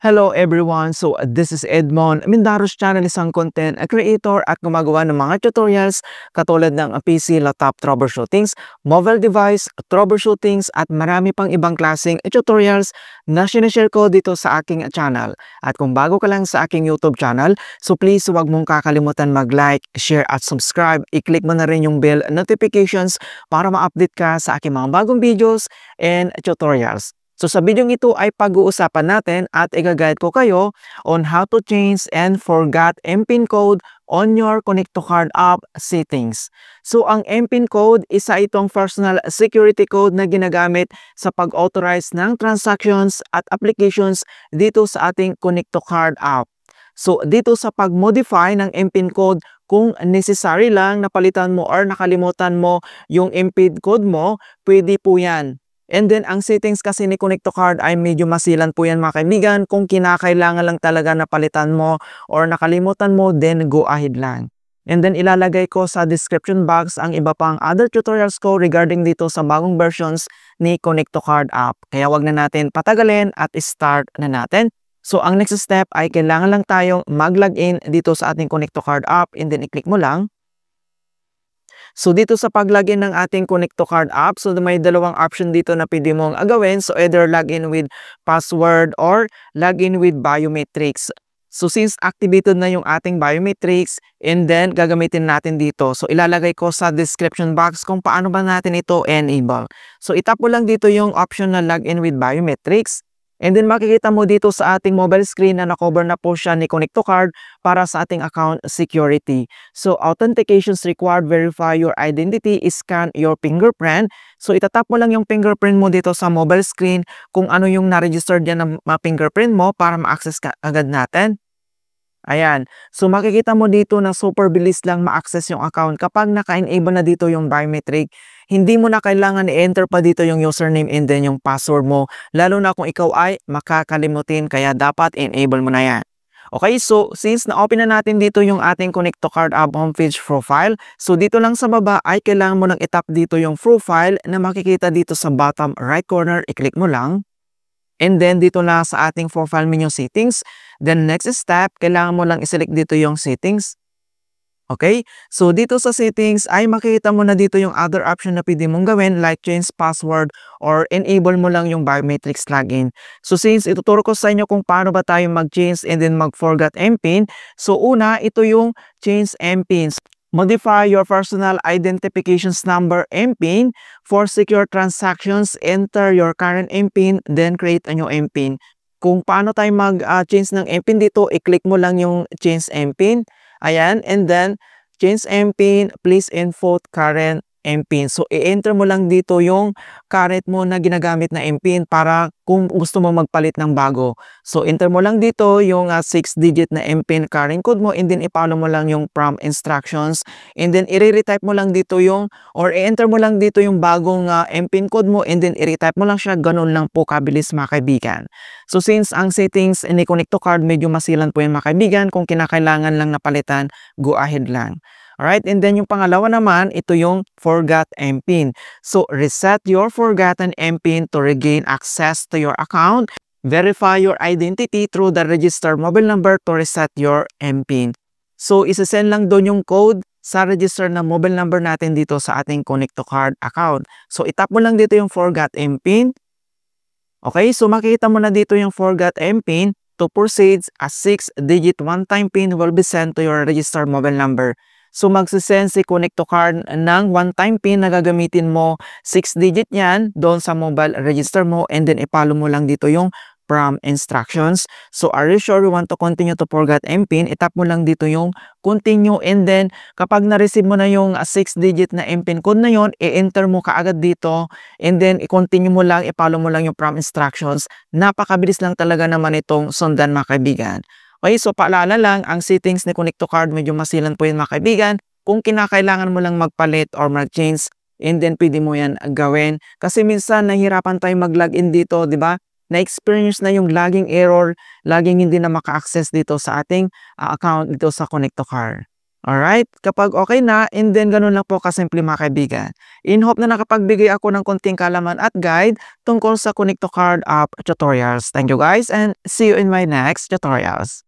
Hello everyone! So this is Edmond, Mindaros Channel, isang content creator at gumagawa ng mga tutorials katulad ng PC, laptop troubleshootings, mobile device troubleshootings at marami pang ibang klaseng tutorials na sinishare ko dito sa aking channel. At kung bago ka lang sa aking YouTube channel, so please huwag mong kakalimutan mag-like, share at subscribe. I-click mo na rin yung bell notifications para ma-update ka sa aking mga bagong videos and tutorials. So sa video ito ay pag-uusapan natin at i-guide ko kayo on how to change and forgot MPIN code on your Connect to Card app settings. So ang MPIN code, isa itong personal security code na ginagamit sa pag-authorize ng transactions at applications dito sa ating Connect to Card app. So dito sa pag-modify ng MPIN code, kung necessary lang napalitan mo or nakalimutan mo yung MPIN code mo, pwede po yan. And then, ang settings kasi ni Connect to Card ay medyo masilan po yan mga kaibigan. Kung kinakailangan lang talaga na palitan mo or nakalimutan mo, then go ahead lang. And then, ilalagay ko sa description box ang iba pang other tutorials ko regarding dito sa bagong versions ni Connect to Card app. Kaya wag na natin patagalin at start na natin. So, ang next step ay kailangan lang tayong mag-login dito sa ating Connect to Card app and then i-click mo lang. So dito sa pag-login ng ating Connect to Card app, so may dalawang option dito na pwede mong gawin. So either login with password or login with biometrics. So since activated na yung ating biometrics, and then gagamitin natin dito. So ilalagay ko sa description box kung paano ba natin ito enable. So itap mo lang dito yung option na login with biometrics. And then makikita mo dito sa ating mobile screen na nakover na po siya ni Connect to Card para sa ating account security. So authentications required, verify your identity, scan your fingerprint. So itatap mo lang yung fingerprint mo dito sa mobile screen kung ano yung na-register dyan na fingerprint mo para ma-access agad natin. Ayan. So makikita mo dito na super bilis lang ma-access yung account kapag naka-enable na dito yung biometric. Hindi mo na kailangan i-enter pa dito yung username and then yung password mo. Lalo na kung ikaw ay makakalimutin, kaya dapat enable mo na yan. Okay, so since na-open na natin dito yung ating Connect to Card app homepage profile, so dito lang sa baba ay kailangan mo nang itap dito yung profile na makikita dito sa bottom right corner. I-click mo lang. And then dito na sa ating profile menu settings. Then next step, kailangan mo lang i-select dito yung settings. Okay? So dito sa settings ay makikita mo na dito yung other option na pwede mong gawin like change password or enable mo lang yung biometrics login. So since ituturo ko sa inyo kung paano ba tayo mag-change and then mag-forgot MPIN. So una, ito yung change MPINs. Modify your personal identifications number MPIN for secure transactions. Enter your current MPIN, then create a new MPIN. Kung paano tayo mag-change ng MPIN dito, i-click mo lang yung change MPIN. Ayan, and then change MPIN, please input current MPIN. So i-enter mo lang dito yung current mo na ginagamit na MPIN para kung gusto mo magpalit ng bago. So enter mo lang dito yung 6-digit na MPIN current code mo and then i-follow mo lang yung prompt instructions and then i-retype mo lang dito yung or i-enter mo lang dito yung bagong MPIN code mo and then i-retype mo lang siya. Ganun lang po kabilis mga kaibigan. So since ang settings ni Connect to Card medyo masilan po yan mga kaibigan, kung kinakailangan lang napalitan, go ahead lang. Alright, and then yung pangalawa naman, ito yung forgot MPIN. So reset your forgotten MPIN to regain access to your account. Verify your identity through the registered mobile number to reset your MPIN. So isasend lang doon yung code sa register na mobile number natin dito sa ating Connect to Card account. So itap mo lang dito yung forgot MPIN. Okay, so makikita mo na dito yung forgot MPIN. To proceed, a 6-digit one-time PIN will be sent to your registered mobile number. So magsisend si Connect to Card ng one-time PIN na gagamitin mo, 6-digit yan doon sa mobile register mo and then i-follow mo lang dito yung prompt instructions. So are you sure you want to continue to forget MPIN? Itap mo lang dito yung continue and then kapag na-receive mo na yung 6-digit na MPIN code na yon, i-enter mo kaagad dito and then i-continue mo lang, i-follow mo lang yung prompt instructions. Napakabilis lang talaga naman itong sundan mga kaibigan. Okay, so paalala lang, ang settings ni Connect to Card medyo masilan po yun mga kaibigan. Kung kinakailangan mo lang magpalit or mag-change, and then pwede mo yan gawin. Kasi minsan nahihirapan tayo mag-login dito, di ba? Na-experience na yung logging error, laging hindi na maka-access dito sa ating account dito sa Connect to Card. Alright, kapag okay na, and then ganun lang po kasimple mga kaibigan. In hope na nakapagbigay ako ng konting kaalaman at guide tungkol sa Connect to Card app tutorials. Thank you guys and see you in my next tutorials.